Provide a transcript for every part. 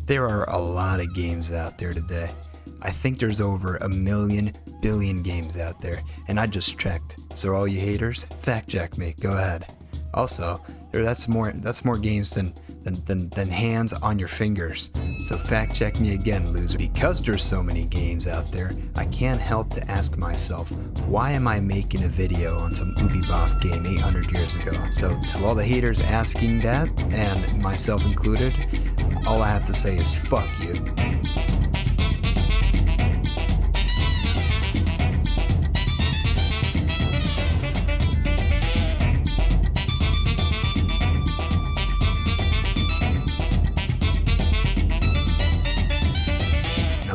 There are a lot of games out there today. I think there's over 1,000,000,000,000 games out there, and I just checked. So all you haters, fact check me, go ahead. Also, that's more games than hands on your fingers. So fact check me again, loser. Because there's so many games out there, I can't help to ask myself, why am I making a video on some Ubisoft game 800 years ago? So to all the haters asking that, and myself included, all I have to say is fuck you.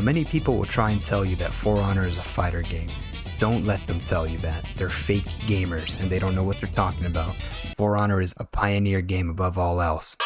Many people will try and tell you that For Honor is a fighter game. Don't let them tell you that. They're fake gamers and they don't know what they're talking about. For Honor is a pioneer game above all else.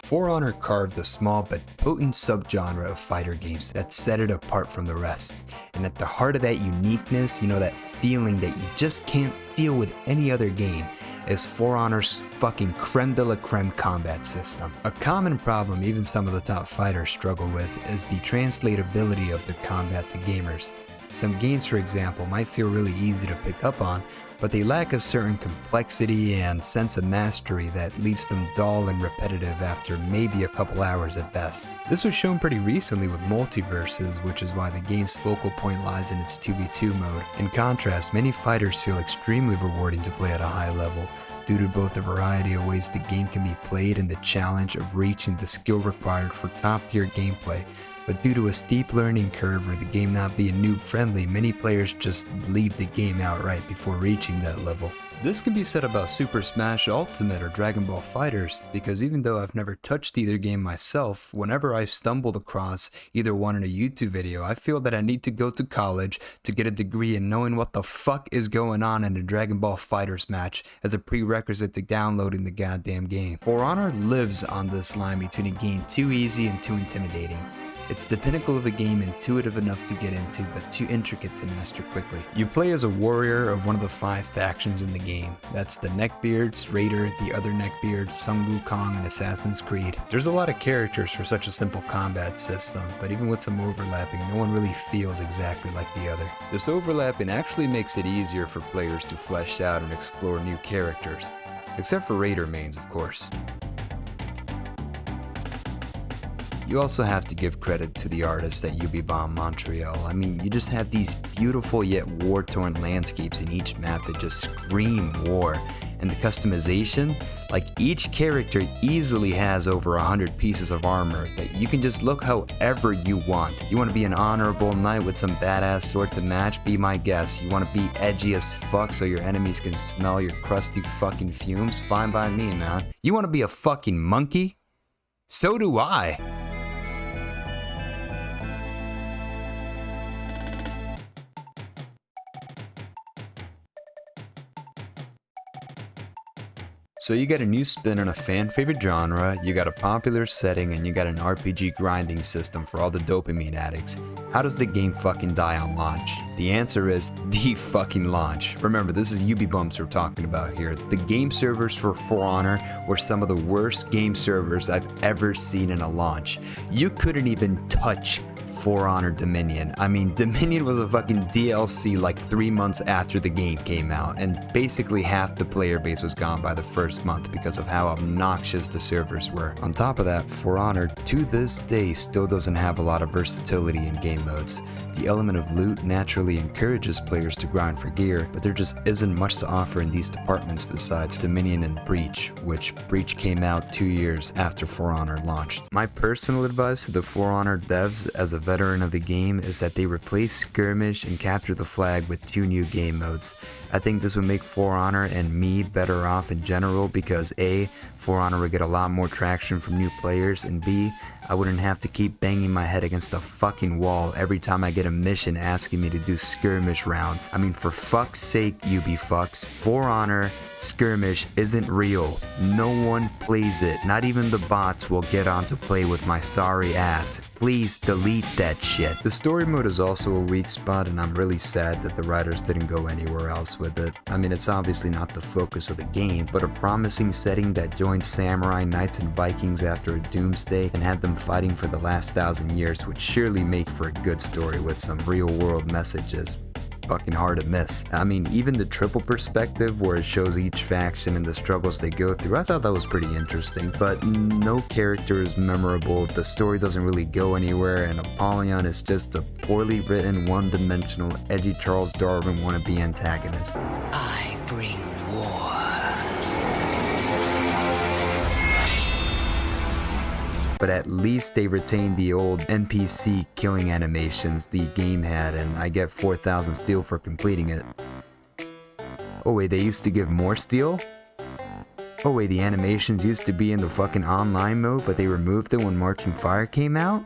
For Honor carved a small but potent subgenre of fighter games that set it apart from the rest. And at the heart of that uniqueness, that feeling that you just can't feel with any other game, is For Honor's fucking creme de la creme combat system. A common problem even some of the top fighters struggle with is the translatability of their combat to gamers. Some games, for example, might feel really easy to pick up on, but they lack a certain complexity and sense of mastery that leads them dull and repetitive after maybe a couple hours at best. This was shown pretty recently with Multiverses, which is why the game's focal point lies in its 2v2 mode. In contrast, many fighters feel extremely rewarding to play at a high level, due to both the variety of ways the game can be played and the challenge of reaching the skill required for top-tier gameplay. But due to a steep learning curve or the game not being noob friendly, many players just leave the game outright before reaching that level. This can be said about Super Smash Ultimate or Dragon Ball FighterZ, because even though I've never touched either game myself, whenever I've stumbled across either one in a YouTube video, I feel that I need to go to college to get a degree in knowing what the fuck is going on in a Dragon Ball FighterZ match as a prerequisite to downloading the goddamn game. For Honor lives on this line between a game too easy and too intimidating. It's the pinnacle of a game, intuitive enough to get into, but too intricate to master quickly. You play as a warrior of one of the 5 factions in the game. That's the Neckbeards, Raider, the other Neckbeards, Sun Wukong, and Assassin's Creed. There's a lot of characters for such a simple combat system, but even with some overlapping, no one really feels exactly like the other. This overlapping actually makes it easier for players to flesh out and explore new characters. Except for Raider mains, of course. You also have to give credit to the artists at Ubisoft Montreal. I mean, you just have these beautiful yet war-torn landscapes in each map that just scream war. And the customization, like each character easily has over 100 pieces of armor that you can just look however you want. You want to be an honorable knight with some badass sword to match? Be my guest. You want to be edgy as fuck so your enemies can smell your crusty fucking fumes? Fine by me, man. You want to be a fucking monkey? So do I. So you got a new spin on a fan-favorite genre, you got a popular setting, and you got an RPG grinding system for all the dopamine addicts. How does the game fucking die on launch? The answer is the fucking launch. Remember, this is Ubibumps we're talking about here. The game servers for Honor were some of the worst game servers I've ever seen in a launch. You couldn't even touch For Honor Dominion. I mean, Dominion was a fucking DLC like 3 months after the game came out, and basically half the player base was gone by the first month because of how obnoxious the servers were. On top of that, For Honor to this day still doesn't have a lot of versatility in game modes. The element of loot naturally encourages players to grind for gear, but there just isn't much to offer in these departments besides Dominion and Breach, which Breach came out 2 years after For Honor launched. My personal advice to the For Honor devs as a veteran of the game is that they replace Skirmish and Capture the Flag with 2 new game modes. I think this would make For Honor and me better off in general because A, For Honor would get a lot more traction from new players, and B, I wouldn't have to keep banging my head against a fucking wall every time I get a mission asking me to do skirmish rounds. I mean, for fuck's sake, you be fucks. For Honor, skirmish isn't real. No one plays it. Not even the bots will get on to play with my sorry ass. Please delete that shit. The story mode is also a weak spot, and I'm really sad that the writers didn't go anywhere else with it. I mean, it's obviously not the focus of the game, but a promising setting that joined samurai, knights, and Vikings after a doomsday and had them fighting for the last 1,000 years would surely make for a good story with some real world messages. Fucking hard to miss. I mean, even the triple perspective where it shows each faction and the struggles they go through, I thought that was pretty interesting, but no character is memorable, the story doesn't really go anywhere, and Apollyon is just a poorly written, one-dimensional, edgy Charles Darwin wannabe antagonist. I bring war. But at least they retained the old NPC killing animations the game had, and I get 4,000 steel for completing it. Oh wait, they used to give more steel? Oh wait, the animations used to be in the fucking online mode, but they removed it when Marching Fire came out?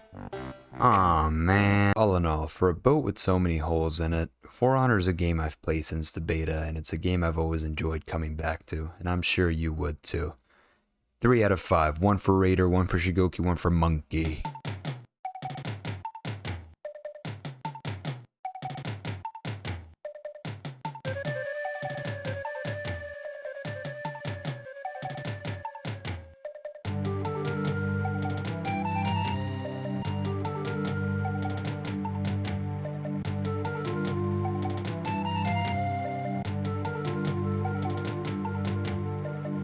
Aw, man. All in all, for a boat with so many holes in it, For Honor is a game I've played since the beta, and it's a game I've always enjoyed coming back to, and I'm sure you would too. 3 out of 5, 1 for Raider, 1 for Shigoki, 1 for Monkey.